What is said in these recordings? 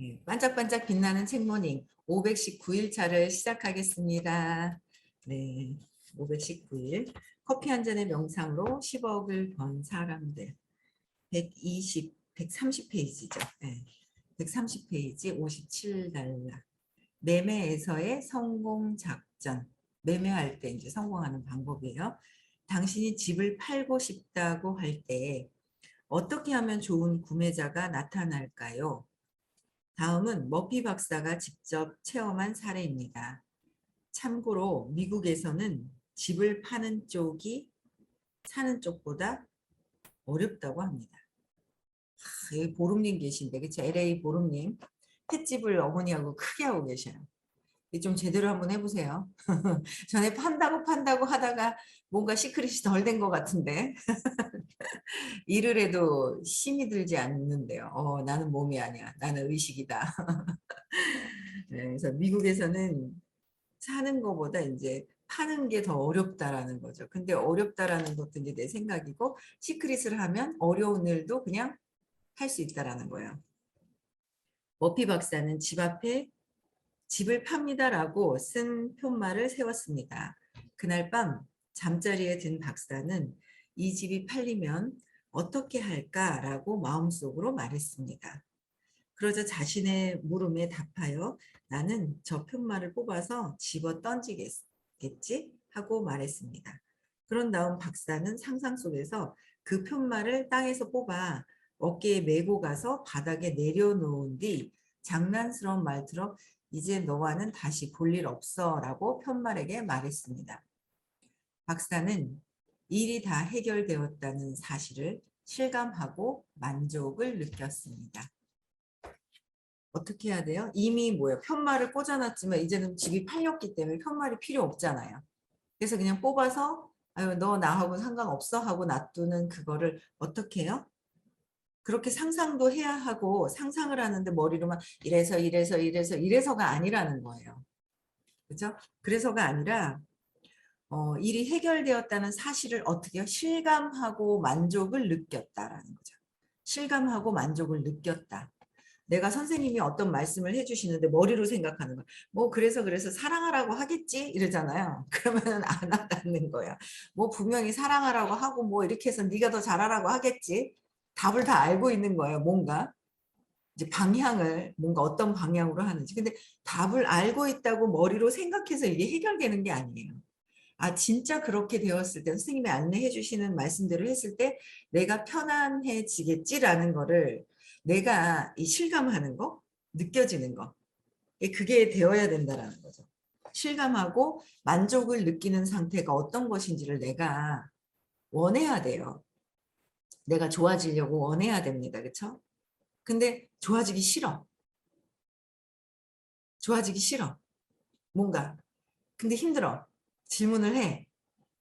네, 반짝반짝 빛나는 책모닝 519일차를 시작하겠습니다. 네, 519일 커피 한 잔의 명상으로 10억을 번 사람들 130페이지죠. 네, 130페이지 57달러 매매에서의 성공 작전. 매매할 때 이제 성공하는 방법이에요. 당신이 집을 팔고 싶다고 할 때 어떻게 하면 좋은 구매자가 나타날까요? 다음은 머피 박사가 직접 체험한 사례입니다. 참고로 미국에서는 집을 파는 쪽이 사는 쪽보다 어렵다고 합니다. 여기 보름님 계신데, 그쵸? LA 보름님. 횟집을 어머니하고 크게 하고 계셔요. 좀 제대로 한번 해보세요. 전에 판다고 하다가 뭔가 시크릿이 덜 된 것 같은데. 일을 해도 힘이 들지 않는데요. 나는 몸이 아니야. 나는 의식이다. 네, 그래서 미국에서는 사는 것보다 이제 파는 게 더 어렵다라는 거죠. 근데 어렵다라는 것도 이제 내 생각이고 시크릿을 하면 어려운 일도 그냥 할 수 있다라는 거예요. 머피 박사는 집 앞에 집을 팝니다라고 쓴 표말을 세웠습니다. 그날 밤 잠자리에 든 박사는 이 집이 팔리면 어떻게 할까라고 마음속으로 말했습니다. 그러자 자신의 물음에 답하여 나는 저 편말을 뽑아서 집어 던지겠지 하고 말했습니다. 그런 다음 박사는 상상 속에서 그 편말을 땅에서 뽑아 어깨에 메고 가서 바닥에 내려놓은 뒤 장난스러운 말투로 이제 너와는 다시 볼 일 없어 라고 편말에게 말했습니다. 박사는 일이 다 해결되었다는 사실을 실감하고 만족을 느꼈습니다. 어떻게 해야 돼요? 이미 뭐예요? 편말을 꽂아놨지만 이제는 집이 팔렸기 때문에 편말이 필요 없잖아요. 그래서 그냥 뽑아서 아유, 너 나하고 상관없어 하고 놔두는 그거를 어떻게 해요? 그렇게 상상도 해야 하고 상상을 하는데 머리로만 이래서가 아니라는 거예요. 그죠? 그래서가 아니라 일이 해결되었다는 사실을 어떻게 해요? 실감하고 만족을 느꼈다라는 거죠. 실감하고 만족을 느꼈다. 내가 선생님이 어떤 말씀을 해주시는데 머리로 생각하는 거야. 뭐 그래서 사랑하라고 하겠지 이러잖아요. 그러면 안 하다는 거야. 뭐 분명히 사랑하라고 하고 뭐 이렇게 해서 네가 더 잘하라고 하겠지. 답을 다 알고 있는 거예요. 뭔가 이제 방향을 뭔가 어떤 방향으로 하는지. 근데 답을 알고 있다고 머리로 생각해서 이게 해결되는 게 아니에요. 아, 진짜 그렇게 되었을 때 선생님이 안내해 주시는 말씀대로 했을 때 내가 편안해지겠지라는 거를 내가 이 실감하는 거, 느껴지는 거, 그게 되어야 된다라는 거죠. 실감하고 만족을 느끼는 상태가 어떤 것인지를 내가 원해야 돼요. 내가 좋아지려고 원해야 됩니다. 그렇죠? 근데 좋아지기 싫어. 좋아지기 싫어. 뭔가. 근데 힘들어. 질문을 해.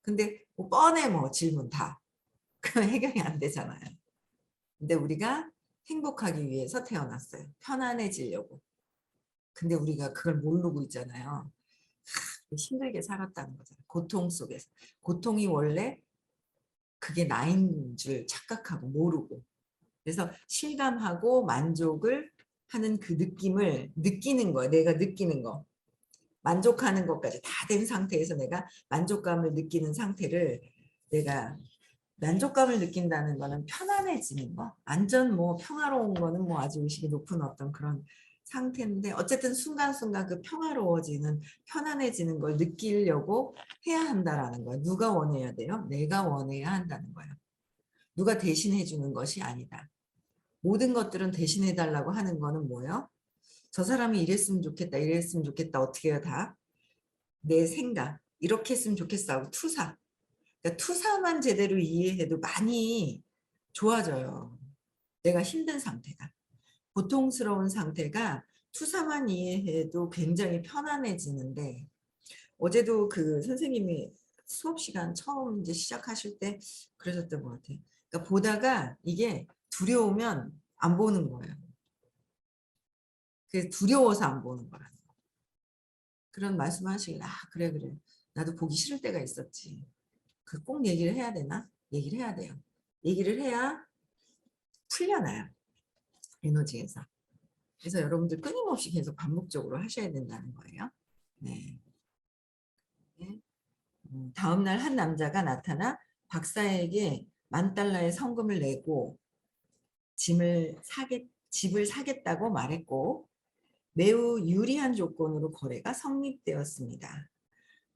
근데 뭐 뻔해 뭐 질문 다. 그건 해결이 안 되잖아요. 근데 우리가 행복하기 위해서 태어났어요. 편안해지려고. 근데 우리가 그걸 모르고 있잖아요. 힘들게 살았다는 거잖아요. 고통 속에서. 고통이 원래 그게 나인 줄 착각하고 모르고. 그래서 실감하고 만족을 하는 그 느낌을 느끼는 거예요. 내가 느끼는 거. 만족하는 것까지 다 된 상태에서 내가 만족감을 느끼는 상태를 내가 만족감을 느낀다는 거는 편안해지는 거, 안전 뭐 평화로운 거는 뭐 아주 의식이 높은 어떤 그런 상태인데 어쨌든 순간순간 그 평화로워지는 편안해지는 걸 느끼려고 해야 한다라는 거예요. 누가 원해야 돼요? 내가 원해야 한다는 거예요. 누가 대신해 주는 것이 아니다. 모든 것들은 대신해 달라고 하는 거는 뭐예요? 저 사람이 이랬으면 좋겠다, 이랬으면 좋겠다, 어떻게 해요 다? 내 생각, 이렇게 했으면 좋겠어 하고 투사. 그러니까 투사만 제대로 이해해도 많이 좋아져요. 내가 힘든 상태가. 고통스러운 상태가 투사만 이해해도 굉장히 편안해지는데 어제도 그 선생님이 수업 시간 처음 이제 시작하실 때 그러셨던 것 같아요. 그러니까 보다가 이게 두려우면 안 보는 거예요. 그 두려워서 안 보는 거라는 거. 그런 말씀하시길래 아 그래 나도 보기 싫을 때가 있었지. 그 꼭 얘기를 해야 되나? 얘기를 해야 돼요. 얘기를 해야 풀려나요. 에너지에서. 그래서 여러분들 끊임없이 계속 반복적으로 하셔야 된다는 거예요. 네. 다음 날 한 남자가 나타나 박사에게 $10,000의 성금을 내고 집을 사겠다고 말했고 매우 유리한 조건으로 거래가 성립되었습니다.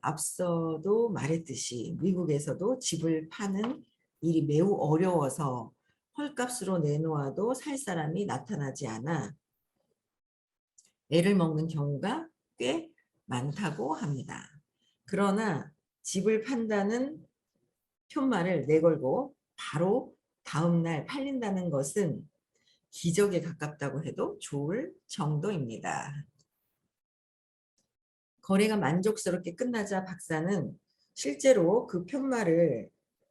앞서도 말했듯이 미국에서도 집을 파는 일이 매우 어려워서 헐값으로 내놓아도 살 사람이 나타나지 않아 애를 먹는 경우가 꽤 많다고 합니다. 그러나 집을 판다는 편말을 내걸고 바로 다음날 팔린다는 것은 기적에 가깝다고 해도 좋을 정도입니다. 거래가 만족스럽게 끝나자 박사는 실제로 그 편말을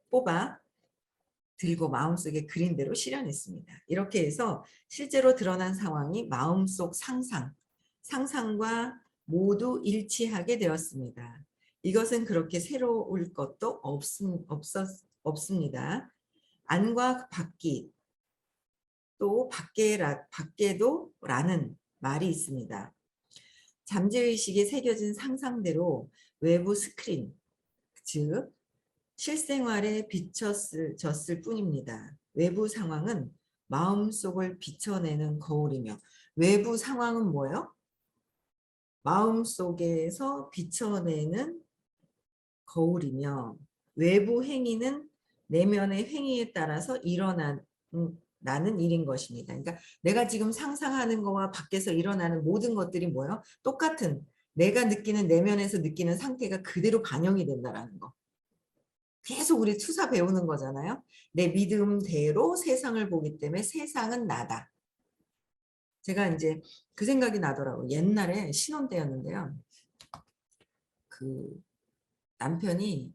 뽑아 들고 마음속에 그린 대로 실현했습니다. 이렇게 해서 실제로 드러난 상황이 마음속 상상과 모두 일치하게 되었습니다. 이것은 그렇게 새로울 것도 없습니다. 안과 밖이 또 밖에도 라는 말이 있습니다. 잠재의식에 새겨진 상상대로 외부 스크린, 즉 실생활에 비춰졌을 뿐입니다. 외부 상황은 마음속을 비춰내는 거울이며 외부 상황은 뭐예요? 마음속에서 비춰내는 거울이며 외부 행위는 내면의 행위에 따라서 일어나는 일인 것입니다. 그러니까 내가 지금 상상하는 거와 밖에서 일어나는 모든 것들이 뭐예요? 똑같은 내가 느끼는 내면에서 느끼는 상태가 그대로 반영이 된다는 거. 계속 우리 투사 배우는 거잖아요. 내 믿음대로 세상을 보기 때문에 세상은 나다. 제가 이제 그 생각이 나더라고요. 옛날에 신혼 때였는데요. 그 남편이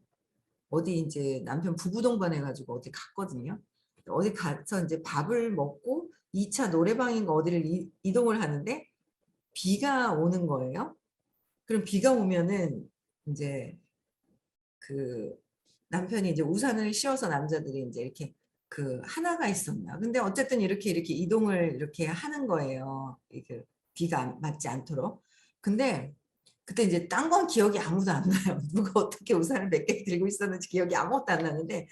어디 이제 남편 부부 동반해가지고 어디 갔거든요. 어디 가서 이제 밥을 먹고 2차 노래방인가 어디를 이동을 하는데 비가 오는 거예요. 그럼 비가 오면은 이제 그 남편이 이제 우산을 씌워서 남자들이 이제 이렇게 그 하나가 있었나. 근데 어쨌든 이렇게 이동을 이렇게 하는 거예요. 이게 비가 맞지 않도록. 근데 그때 이제 딴 건 기억이 아무도 안 나요. 누가 어떻게 우산을 몇 개 들고 있었는지 기억이 아무것도 안 나는데,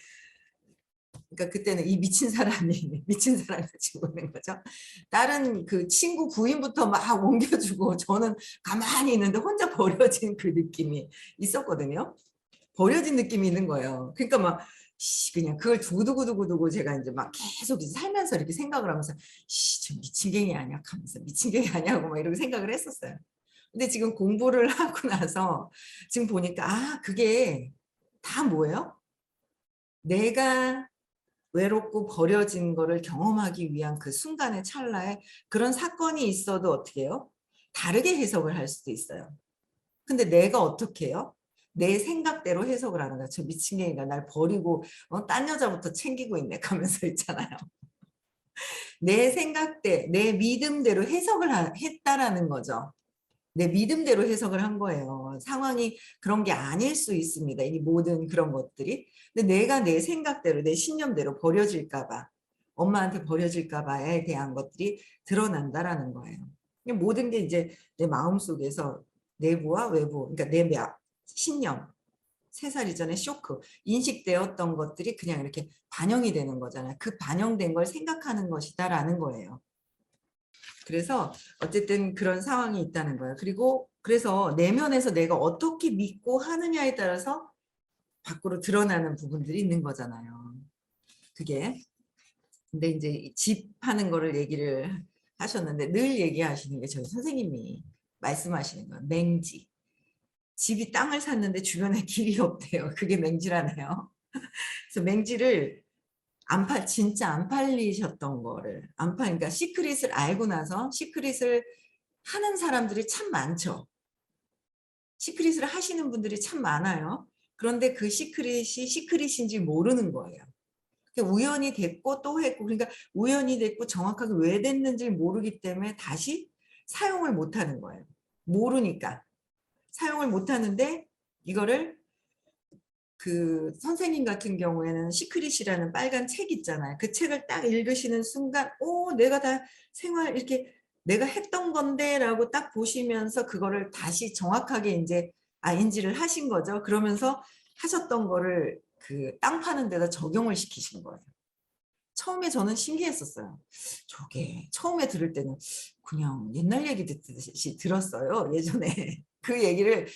그러니까 그때는 이 미친 사람이 미친 사람 같이 보는 거죠. 다른 그 친구 부인부터 막 옮겨주고 저는 가만히 있는데 혼자 버려진 그 느낌이 있었거든요. 버려진 느낌이 있는 거예요. 그러니까 막 그냥 그걸 두고두고 제가 이제 막 계속 살면서 이렇게 생각을 하면서 저 미친갱이 아니야 하면서 미친갱이 아니야고 막 이렇게 생각을 했었어요. 근데 지금 공부를 하고 나서 지금 보니까 그게 다 뭐예요? 내가 외롭고 버려진 거를 경험하기 위한 그 순간의 찰나에 그런 사건이 있어도 어떻게 해요? 다르게 해석을 할 수도 있어요. 근데 내가 어떻게 해요? 내 생각대로 해석을 하는 거야. 저 미친개가 날 버리고 딴 여자부터 챙기고 있네 하면서 있잖아요. 내 생각대, 내 믿음대로 해석을 했다라는 거죠. 내 믿음대로 해석을 한 거예요. 상황이 그런 게 아닐 수 있습니다. 이 모든 그런 것들이. 근데 내가 내 생각대로, 내 신념대로 버려질까 봐, 엄마한테 버려질까 봐에 대한 것들이 드러난다라는 거예요. 모든 게 이제 내 마음속에서 내부와 외부, 그러니까 내 신념, 3살 이전에 쇼크, 인식되었던 것들이 그냥 이렇게 반영이 되는 거잖아요. 그 반영된 걸 생각하는 것이다라는 거예요. 그래서 어쨌든 그런 상황이 있다는 거예요. 그리고 그래서 내면에서 내가 어떻게 믿고 하느냐에 따라서 밖으로 드러나는 부분들이 있는 거잖아요. 그게. 근데 이제 집 하는 거를 얘기를 하셨는데 늘 얘기하시는 게 저희 선생님이 말씀하시는 거예요. 맹지. 집이 땅을 샀는데 주변에 길이 없대요. 그게 맹지라네요. 그래서 맹지를 진짜 안 팔리셨던 거를 그러니까 시크릿을 알고 나서 시크릿을 하는 사람들이 참 많죠. 시크릿을 하시는 분들이 참 많아요. 그런데 그 시크릿이 시크릿인지 모르는 거예요. 우연히 됐고 또 했고 그러니까 우연히 됐고 정확하게 왜 됐는지 모르기 때문에 다시 사용을 못 하는 거예요. 모르니까 사용을 못 하는데 이거를 그 선생님 같은 경우에는 시크릿이라는 빨간 책 있잖아요. 그 책을 딱 읽으시는 순간 내가 다 생활 이렇게 내가 했던 건데라고 딱 보시면서 그거를 다시 정확하게 이제 인지를 하신 거죠. 그러면서 하셨던 거를 그 땅 파는 데다 적용을 시키신 거예요. 처음에 저는 신기했었어요. 저게 처음에 들을 때는 그냥 옛날 얘기 듣듯이 들었어요. 예전에. 그 얘기를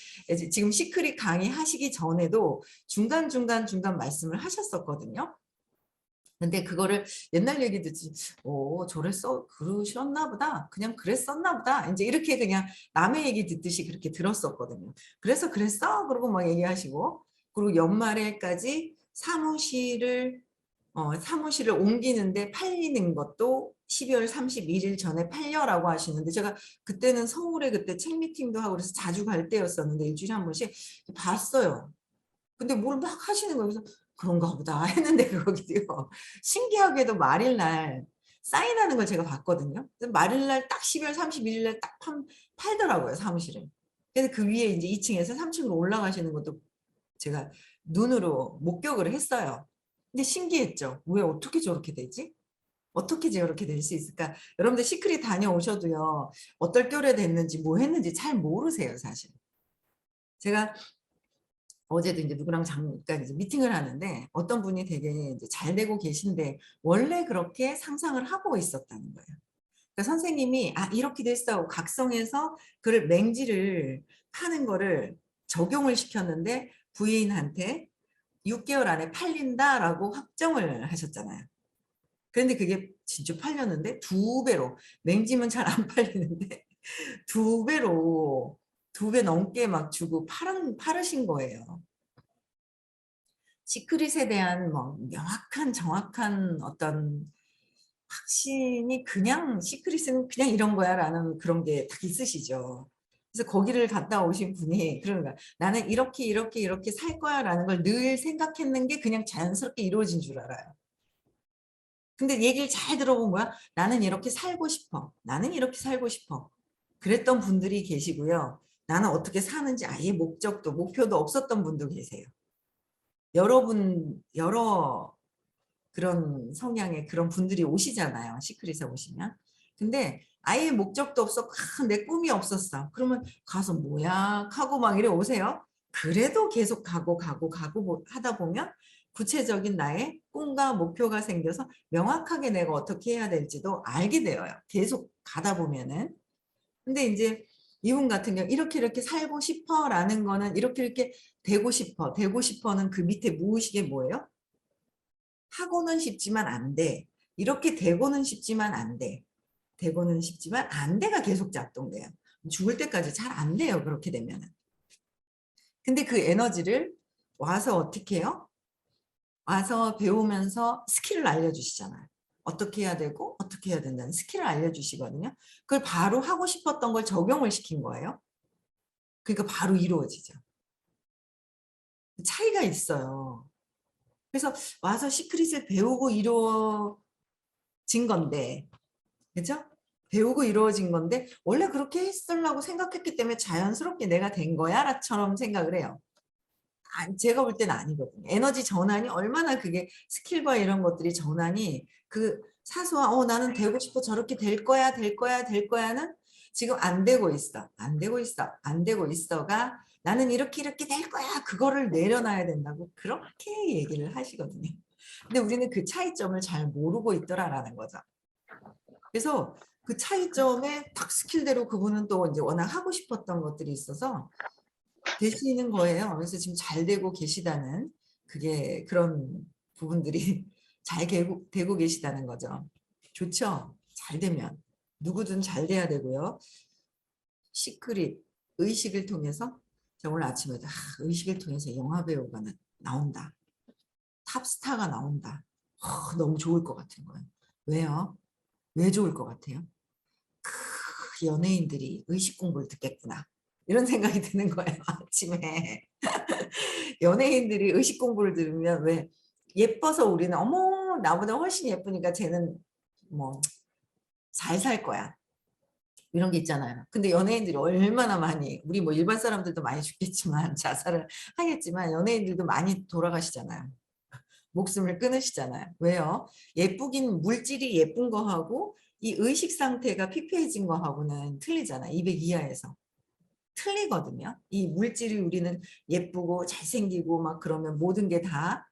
지금 시크릿 강의하시기 전에도 중간중간 말씀을 하셨었거든요. 근데 그거를 옛날 얘기 듣지, 저랬어, 그러셨나 보다. 그냥 그랬었나 보다. 이제 이렇게 그냥 남의 얘기 듣듯이 그렇게 들었었거든요. 그래서 그랬어? 그러고 막 얘기하시고, 그리고 연말에까지 사무실을 옮기는데 팔리는 것도 12월 31일 전에 팔려라고 하시는데, 제가 그때는 서울에 그때 책 미팅도 하고 그래서 자주 갈 때였었는데 일주일에 한 번씩 봤어요. 근데 뭘 막 하시는 거예요. 그래서 그런가 보다 했는데 거기요. 신기하게도 말일날 사인하는 걸 제가 봤거든요. 말일날 딱 12월 31일 날 딱 팔더라고요, 사무실을. 그래서 그 위에 이제 2층에서 3층으로 올라가시는 것도 제가 눈으로 목격을 했어요. 근데 신기했죠. 왜 어떻게 저렇게 되지? 어떻게 저렇게 될 수 있을까? 여러분들 시크릿 다녀오셔도요. 어떨 결에 됐는지 뭐 했는지 잘 모르세요, 사실. 제가 어제도 이제 누구랑 잠깐 이제 미팅을 하는데 어떤 분이 되게 이제 잘 되고 계신데 원래 그렇게 상상을 하고 있었다는 거예요. 그러니까 선생님이 이렇게 됐어 각성해서 그를 맹지를 파는 거를 적용을 시켰는데 부인한테 6개월 안에 팔린다라고 확정을 하셨잖아요. 그런데 그게 진짜 팔렸는데 두 배로 맹지면 잘 안 팔리는데 두 배로 2배 넘게 막 주고 팔으신 거예요. 시크릿에 대한 뭐 명확한 정확한 어떤 확신이 그냥 시크릿은 그냥 이런 거야 라는 그런 게 딱 있으시죠. 그래서 거기를 갔다 오신 분이 그런가 나는 이렇게 살 거야 라는 걸 늘 생각했는 게 그냥 자연스럽게 이루어진 줄 알아요. 근데 얘기를 잘 들어본 거야. 나는 이렇게 살고 싶어. 나는 이렇게 살고 싶어. 그랬던 분들이 계시고요. 나는 어떻게 사는지 아예 목표도 없었던 분도 계세요. 여러 그런 성향의 그런 분들이 오시잖아요. 시크릿에 오시면. 근데 아예 목적도 없어. 내 꿈이 없었어. 그러면 가서 뭐야? 하고 막 이래 오세요. 그래도 계속 가고 하다 보면 구체적인 나의 꿈과 목표가 생겨서 명확하게 내가 어떻게 해야 될지도 알게 되어요. 계속 가다 보면은. 근데 이제 이분 같은 경우 이렇게 살고 싶어라는 거는 이렇게 되고 싶어는 그 밑에 무의식에 뭐예요? 하고는 싶지만 안 돼. 이렇게 되고는 싶지만 안 돼. 되고는 싶지만 안 돼가 계속 작동돼요. 죽을 때까지 잘 안 돼요. 그렇게 되면은. 근데 그 에너지를 와서 어떻게 해요? 와서 배우면서 스킬을 알려주시잖아요. 어떻게 해야 되고 어떻게 해야 된다는 스킬을 알려주시거든요. 그걸 바로 하고 싶었던 걸 적용을 시킨 거예요. 그러니까 바로 이루어지죠. 차이가 있어요. 그래서 와서 시크릿을 배우고 이루어진 건데 그죠? 배우고 이루어진 건데 원래 그렇게 했으려고 생각했기 때문에 자연스럽게 내가 된 거야라처럼 생각을 해요. 제가 볼 때는 아니거든요. 에너지 전환이 얼마나 그게 스킬과 이런 것들이 전환이 그 사소한 나는 되고 싶어 저렇게 될 거야는 지금 안 되고 있어. 안 되고 있어가 나는 이렇게 될 거야. 그거를 내려놔야 된다고 그렇게 얘기를 하시거든요. 근데 우리는 그 차이점을 잘 모르고 있더라라는 거죠. 그래서 그 차이점에 딱 스킬대로 그분은 또 이제 워낙 하고 싶었던 것들이 있어서 되시는 거예요. 그래서 지금 잘 되고 계시다는 그게 그런 부분들이 잘 되고 계시다는 거죠. 좋죠? 잘 되면. 누구든 잘 돼야 되고요. 시크릿, 의식을 통해서 제가 오늘 아침에도 의식을 통해서 영화 배우가 나온다. 탑스타가 나온다. 너무 좋을 것 같은 거예요. 왜요? 왜 좋을 것 같아요? 연예인들이 의식 공부를 듣겠구나. 이런 생각이 드는 거예요. 아침에. 연예인들이 의식 공부를 들으면 왜 예뻐서 우리는 어머 나보다 훨씬 예쁘니까 쟤는 뭐 잘 살 거야. 이런 게 있잖아요. 근데 연예인들이 얼마나 많이 우리 뭐 일반 사람들도 많이 죽겠지만 자살을 하겠지만 연예인들도 많이 돌아가시잖아요. 목숨을 끊으시잖아요. 왜요? 예쁘긴 물질이 예쁜 거하고 이 의식 상태가 피폐해진 거하고는 틀리잖아. 200 이하에서. 틀리거든요. 이 물질이 우리는 예쁘고 잘생기고 막 그러면 모든 게 다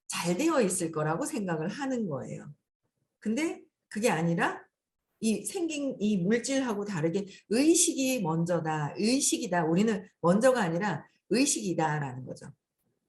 잘 되어 있을 거라고 생각을 하는 거예요. 근데 그게 아니라 이 생긴 이 물질하고 다르게 의식이 먼저다. 의식이다. 우리는 먼저가 아니라 의식이다라는 거죠.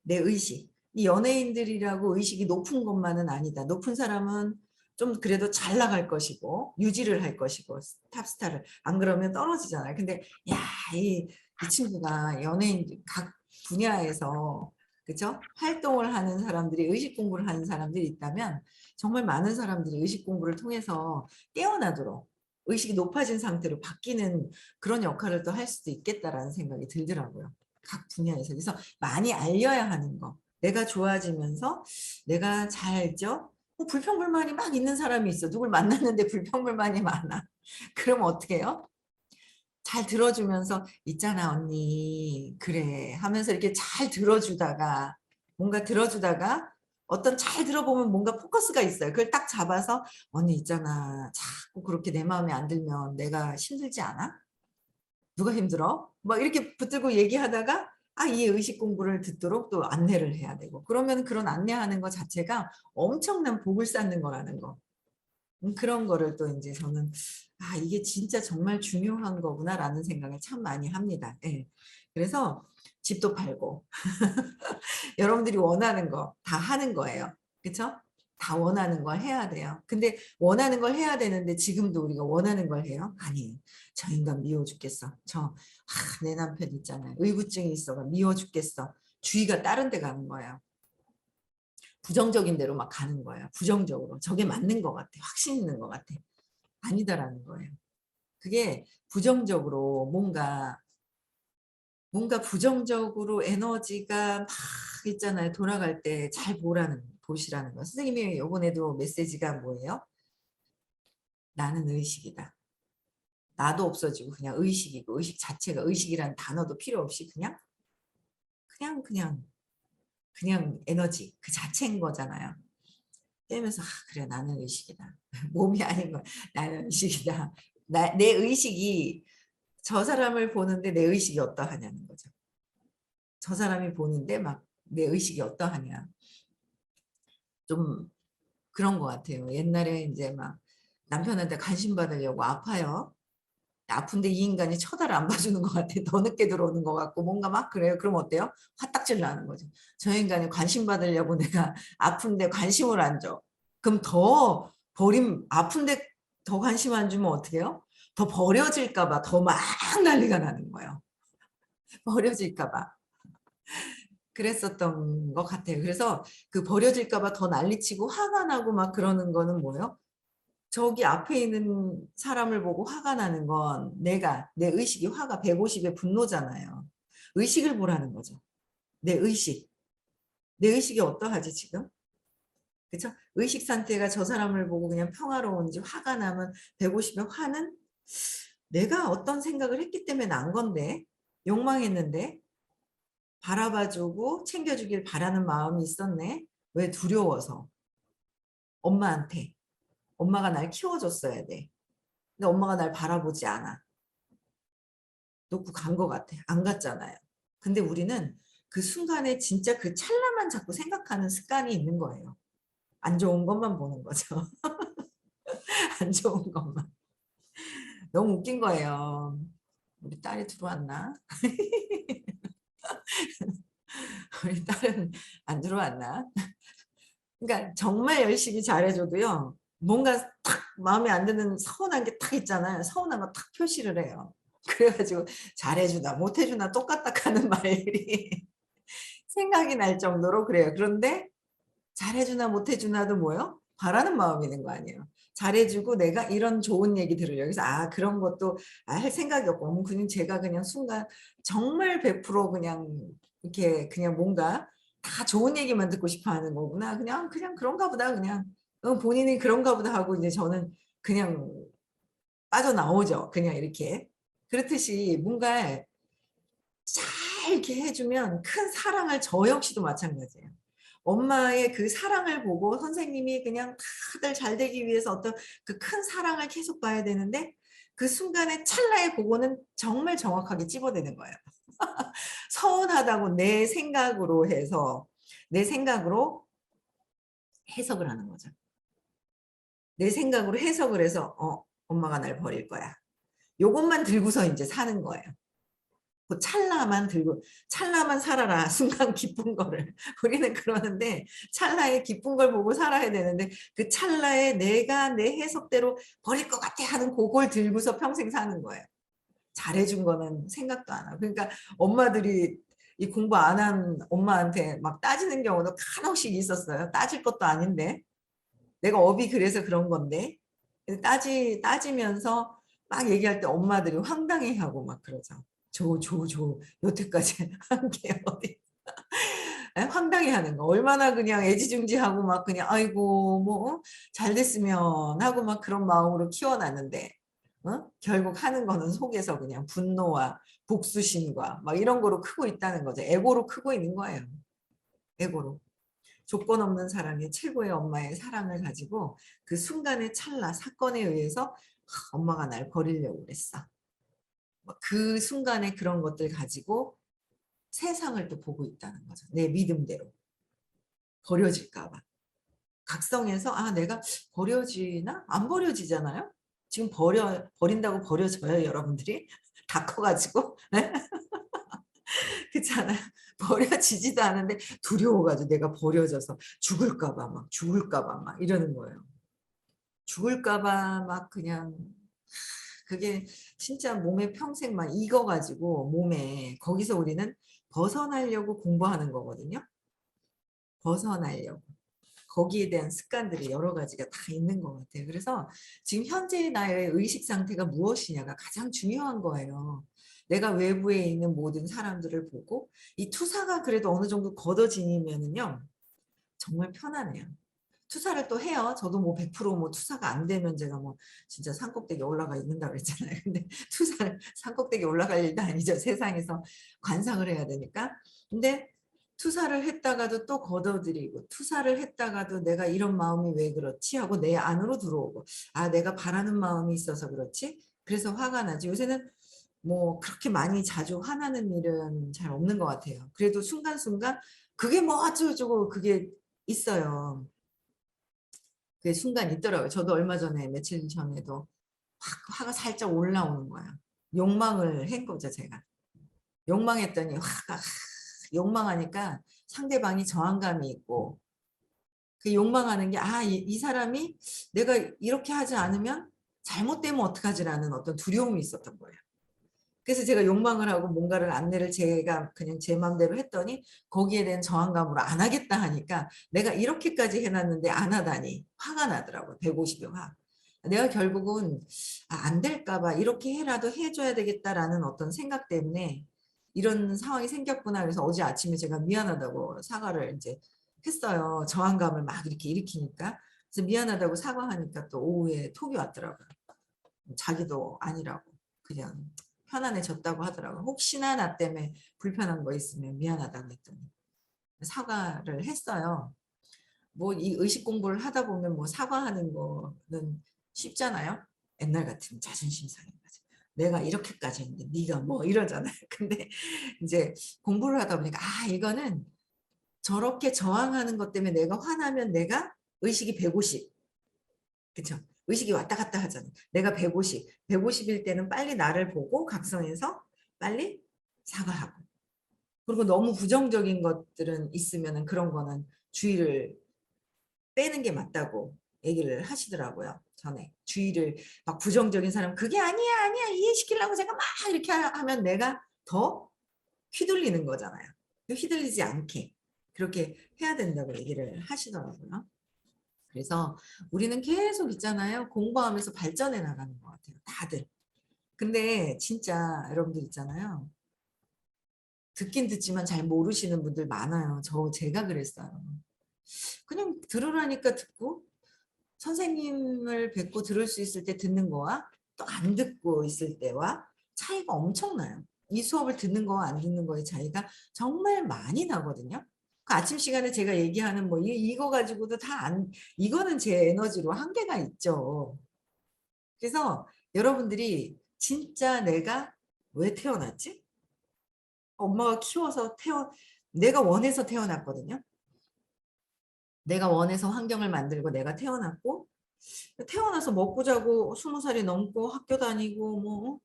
내 의식. 이 연예인들이라고 의식이 높은 것만은 아니다. 높은 사람은 좀 그래도 잘 나갈 것이고 유지를 할 것이고 탑스타를 안 그러면 떨어지잖아요. 근데 야, 이 친구가 연예인 각 분야에서 그죠? 활동을 하는 사람들이 의식 공부를 하는 사람들이 있다면 정말 많은 사람들이 의식 공부를 통해서 깨어나도록 의식이 높아진 상태로 바뀌는 그런 역할을 또 할 수도 있겠다라는 생각이 들더라고요. 각 분야에서. 그래서 많이 알려야 하는 거. 내가 좋아지면서 내가 잘 알죠? 불평불만이 막 있는 사람이 있어. 누굴 만났는데 불평불만이 많아. 그럼 어떻게 해요? 잘 들어주면서 있잖아 언니 그래 하면서 이렇게 잘 들어주다가 뭔가 들어주다가 어떤 잘 들어보면 뭔가 포커스가 있어요. 그걸 딱 잡아서 언니 있잖아 자꾸 그렇게 내 마음에 안 들면 내가 힘들지 않아? 누가 힘들어? 막 이렇게 붙들고 얘기하다가 이 의식 공부를 듣도록 또 안내를 해야 되고 그러면 그런 안내하는 것 자체가 엄청난 복을 쌓는 거라는 거. 그런 거를 또 이제 저는 이게 진짜 정말 중요한 거구나라는 생각을 참 많이 합니다. 예. 그래서 집도 팔고 여러분들이 원하는 거 다 하는 거예요. 그렇죠? 다 원하는 걸 해야 돼요. 근데 원하는 걸 해야 되는데 지금도 우리가 원하는 걸 해요? 아니에요. 저 인간 미워 죽겠어. 내 남편 있잖아요. 의구증이 있어가 미워 죽겠어. 주의가 다른 데 가는 거예요. 부정적인 데로 막 가는 거예요. 부정적으로. 저게 맞는 것 같아. 확신 있는 것 같아. 아니다라는 거예요. 그게 부정적으로 뭔가 부정적으로 에너지가 막 있잖아요. 돌아갈 때 잘 보시라는 거. 선생님이 이번에도 메시지가 뭐예요? 나는 의식이다. 나도 없어지고 그냥 의식이고 의식 자체가 의식이라는 단어도 필요 없이 그냥 에너지 그 자체인 거잖아요. 떼면서 그래 나는 의식이다. 몸이 아닌 거야. 나는 의식이다. 내 의식이 저 사람을 보는데 내 의식이 어떠하냐는 거죠. 저 사람이 보는데 막 내 의식이 어떠하냐. 좀 그런 것 같아요. 옛날에 이제 막 남편한테 관심 받으려고 아파요. 아픈데 이 인간이 쳐다를 안 봐주는 것 같아. 더 늦게 들어오는 것 같고 뭔가 막 그래요. 그럼 어때요? 화딱질 나는 거죠. 저 인간이 관심 받으려고 내가 아픈데 관심을 안 줘. 그럼 더 아픈데 더 관심 안 주면 어떻게 해요? 더 버려질까 봐 더 막 난리가 나는 거예요. 버려질까 봐. 그랬었던 것 같아요. 그래서 그 버려질까 봐 더 난리치고 화가 나고 막 그러는 거는 뭐예요? 저기 앞에 있는 사람을 보고 화가 나는 건 내 의식이 화가 150의 분노잖아요. 의식을 보라는 거죠. 내 의식. 내 의식이 어떠하지 지금? 그렇죠? 의식 상태가 저 사람을 보고 그냥 평화로운지 화가 나면 150의 화는 내가 어떤 생각을 했기 때문에 난 건데 욕망했는데 바라봐주고 챙겨주길 바라는 마음이 있었네. 왜 두려워서 엄마한테 엄마가 날 키워줬어야 돼. 근데 엄마가 날 바라보지 않아. 놓고 간 것 같아. 안 갔잖아요. 근데 우리는 그 순간에 진짜 그 찰나만 자꾸 생각하는 습관이 있는 거예요. 안 좋은 것만 보는 거죠. 안 좋은 것만. 너무 웃긴 거예요. 우리 딸이 들어왔나? 우리 딸은 안 들어왔나? 그러니까 정말 열심히 잘해줘도요. 뭔가 탁 마음에 안 드는 서운한 게 탁 있잖아요. 서운한 거 탁 표시를 해요. 그래가지고 잘해주나 못해주나 똑같다 하는 말이 생각이 날 정도로 그래요. 그런데 잘해주나 못해주나도 뭐요? 바라는 마음이 있는 거 아니에요. 잘해주고 내가 이런 좋은 얘기 들으려. 그래서 그런 것도 할 생각이 없고 그냥 제가 그냥 순간 정말 100% 그냥 이렇게 그냥 뭔가 다 좋은 얘기만 듣고 싶어 하는 거구나. 그냥 그런가 보다 그냥 본인이 그런가 보다 하고 이제 저는 그냥 빠져나오죠. 그냥 이렇게. 그렇듯이 뭔가 잘 이렇게 해주면 큰 사랑을 저 역시도 마찬가지예요. 엄마의 그 사랑을 보고 선생님이 그냥 다들 잘 되기 위해서 어떤 그 큰 사랑을 계속 봐야 되는데 그 순간에 찰나에 그거는 정말 정확하게 찝어대는 거예요. 서운하다고 내 생각으로 해서 내 생각으로 해석을 하는 거죠. 내 생각으로 해석을 해서 엄마가 날 버릴 거야. 요것만 들고서 이제 사는 거예요. 그 찰나만 들고 찰나만 살아라. 순간 기쁜 거를 우리는 그러는데 찰나의 기쁜 걸 보고 살아야 되는데 그 찰나에 내가 내 해석대로 버릴 것 같아 하는 그걸 들고서 평생 사는 거예요. 잘해준 거는 생각도 안 하고. 그러니까 엄마들이 이 공부 안 한 엄마한테 막 따지는 경우도 간혹씩 있었어요. 따질 것도 아닌데 내가 업이 그래서 그런 건데 따지면서 막 얘기할 때 엄마들이 황당해하고 막 그러죠. 여태까지 한 게 어디 황당해하는 거. 얼마나 그냥 애지중지하고 막 그냥 아이고 뭐 잘 됐으면 하고 막 그런 마음으로 키워놨는데 결국 하는 거는 속에서 그냥 분노와 복수심과 막 이런 거로 크고 있다는 거죠. 에고로 크고 있는 거예요. 에고로. 조건 없는 사랑의 최고의 엄마의 사랑을 가지고 그 순간의 찰나 사건에 의해서 엄마가 날 버리려고 그랬어. 그 순간에 그런 것들 가지고 세상을 또 보고 있다는 거죠. 내 믿음대로. 버려질까 봐. 각성해서 내가 버려지나? 안 버려지잖아요. 지금 버린다고 버려져요, 여러분들이? 다 커가지고. 그렇잖아요. 버려지지도 않은데 두려워가지고 내가 버려져서 죽을까 봐 막 이러는 거예요. 죽을까 봐 막 그냥 그게 진짜 몸에 평생 막 익어가지고 몸에 거기서 우리는 벗어나려고 공부하는 거거든요. 벗어나려고. 거기에 대한 습관들이 여러 가지가 다 있는 것 같아요. 그래서 지금 현재 나의 의식 상태가 무엇이냐가 가장 중요한 거예요. 내가 외부에 있는 모든 사람들을 보고 이 투사가 그래도 어느 정도 걷어지면은요 정말 편하네요. 투사를 또 해요. 저도 뭐 100%뭐 투사가 안 되면 제가 뭐 진짜 산꼭대기 올라가 있는다 그랬잖아요. 근데 투사를 산꼭대기 올라갈 일도 아니죠. 세상에서 관상을 해야 되니까. 근데 투사를 했다가도 또 걷어들이고 투사를 했다가도 내가 이런 마음이 왜 그렇지 하고 내 안으로 들어오고 내가 바라는 마음이 있어서 그렇지 그래서 화가 나지. 요새는 뭐 그렇게 많이 자주 화나는 일은 잘 없는 것 같아요. 그래도 순간순간 그게 뭐 어쩌고저쩌고 그게 있어요. 그 순간 있더라고요. 저도 얼마 전에 며칠 전에도 화가 살짝 올라오는 거야. 욕망을 한 거죠, 제가. 욕망했더니 욕망하니까 상대방이 저항감이 있고 그 욕망하는 게 이 사람이 내가 이렇게 하지 않으면 잘못되면 어떡하지라는 어떤 두려움이 있었던 거예요. 그래서 제가 욕망을 하고 뭔가를 안내를 제가 그냥 제 마음대로 했더니 거기에 대한 저항감으로 안 하겠다 하니까 내가 이렇게까지 해놨는데 안 하다니 화가 나더라고요. 150의 화. 내가 결국은 안 될까 봐 이렇게 해라도 해줘야 되겠다라는 어떤 생각 때문에 이런 상황이 생겼구나. 그래서 어제 아침에 제가 미안하다고 사과를 이제 했어요. 저항감을 막 이렇게 일으키니까. 그래서 미안하다고 사과하니까 또 오후에 톡이 왔더라고요. 자기도 아니라고 그냥 편안해졌다고 하더라고요. 혹시나 나 때문에 불편한 거 있으면 미안하다고 했더니 사과를 했어요. 뭐 이 의식 공부를 하다 보면 뭐 사과하는 거는 쉽잖아요. 옛날 같으면 자존심 상해가지고 내가 이렇게까지 했는데 네가 뭐 이러잖아요. 근데 이제 공부를 하다 보니까 이거는 저렇게 저항하는 것 때문에 내가 화나면 내가 의식이 150. 그쵸? 의식이 왔다 갔다 하잖아. 내가 150일 때는 빨리 나를 보고 각성해서 빨리 사과하고. 그리고 너무 부정적인 것들은 있으면 그런 거는 주의를 빼는 게 맞다고 얘기를 하시더라고요. 전에. 주의를 막 부정적인 사람 그게 아니야 이해시키려고 제가 막 이렇게 하면 내가 더 휘둘리는 거잖아요. 휘둘리지 않게 그렇게 해야 된다고 얘기를 하시더라고요. 그래서 우리는 계속 있잖아요. 공부하면서 발전해 나가는 것 같아요. 다들. 근데 진짜 여러분들 있잖아요. 듣긴 듣지만 잘 모르시는 분들 많아요. 제가 그랬어요. 그냥 들으라니까 듣고 선생님을 뵙고 들을 수 있을 때 듣는 거와 또 안 듣고 있을 때와 차이가 엄청나요. 이 수업을 듣는 거와 안 듣는 거의 차이가 정말 많이 나거든요. 그 아침 시간에 제가 얘기하는 뭐 이거 가지고도 다 안, 이거는 제 에너지로 한계가 있죠. 그래서 여러분들이 진짜 내가 왜 태어났지? 엄마가 키워서 내가 원해서 태어났거든요. 내가 원해서 환경을 만들고 내가 태어났고, 태어나서 먹고 자고 20살이 넘고 학교 다니고 뭐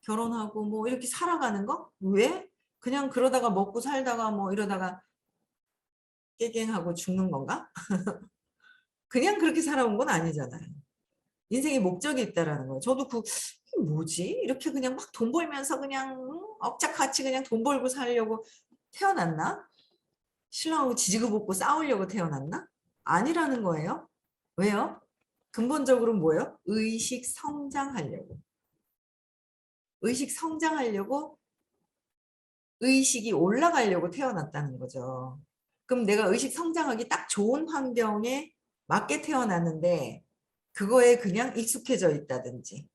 결혼하고 뭐 이렇게 살아가는 거? 왜? 그냥 그러다가 먹고 살다가 뭐 이러다가 깨갱하고 죽는 건가? 그냥 그렇게 살아온 건 아니잖아요. 인생에 목적이 있다라는 거예요. 저도 이게 뭐지? 이렇게 그냥 막 돈 벌면서 그냥 억짝같이 그냥 돈 벌고 살려고 태어났나? 신랑하고 지지고 볶고 싸우려고 태어났나? 아니라는 거예요. 왜요? 근본적으로 뭐예요? 의식 성장하려고. 의식 성장하려고 의식이 올라가려고 태어났다는 거죠. 그럼 내가 의식 성장하기 딱 좋은 환경에 맞게 태어났는데 그거에 그냥 익숙해져 있다든지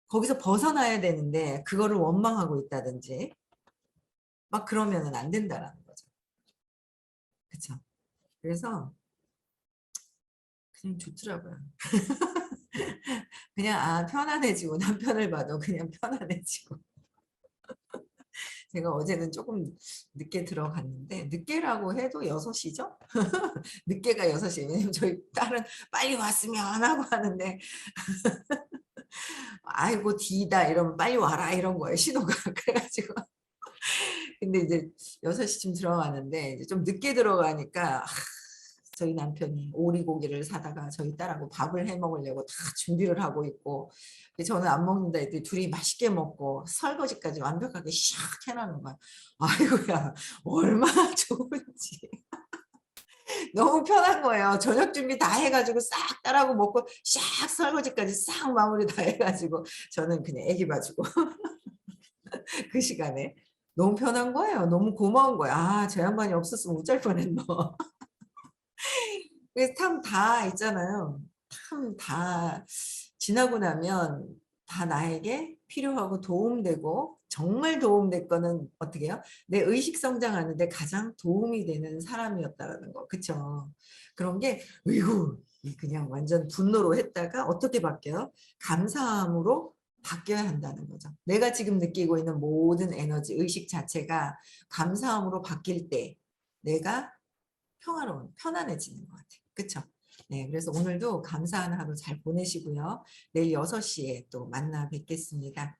거기서 벗어나야 되는데 그거를 원망하고 있다든지 막 그러면은 안 된다라는 거죠. 그렇죠? 그래서 그냥 좋더라고요. 그냥 편안해지고 남편을 봐도 그냥 편안해지고 제가 어제는 조금 늦게 들어갔는데 늦게라고 해도 6시죠? 늦게가 6시. 왜냐면 저희 딸은 빨리 왔으면 하고 하는데 아이고 뒤다 이러면 빨리 와라 이런 거예요 신호가. 그래가지고 근데 이제 6시쯤 들어가는데 이제 좀 늦게 들어가니까 저희 남편이 오리고기를 사다가 저희 딸하고 밥을 해 먹으려고 다 준비를 하고 있고 저는 안 먹는다 했더니 둘이 맛있게 먹고 설거지까지 완벽하게 샥 해놓는 거야. 아이고야 얼마나 좋은지. 너무 편한 거예요. 저녁 준비 다 해가지고 싹 딸하고 먹고 샥 설거지까지 싹 마무리 다 해가지고 저는 그냥 애기 봐주고 그 시간에 너무 편한 거예요. 너무 고마운 거예요. 저 양반이 없었으면 어쩔 뻔했노. 그래서 참 다 있잖아요. 참 다 지나고 나면 다 나에게 필요하고 도움되고 정말 도움될 거는 어떻게 해요? 내 의식 성장하는데 가장 도움이 되는 사람이었다라는 거. 그쵸? 그런 게 으이구 그냥 완전 분노로 했다가 어떻게 바뀌어요? 감사함으로 바뀌어야 한다는 거죠. 내가 지금 느끼고 있는 모든 에너지, 의식 자체가 감사함으로 바뀔 때 내가 평화로운, 편안해지는 것 같아요. 그쵸? 네, 그래서 오늘도 감사한 하루 잘 보내시고요. 내일 6시에 또 만나 뵙겠습니다.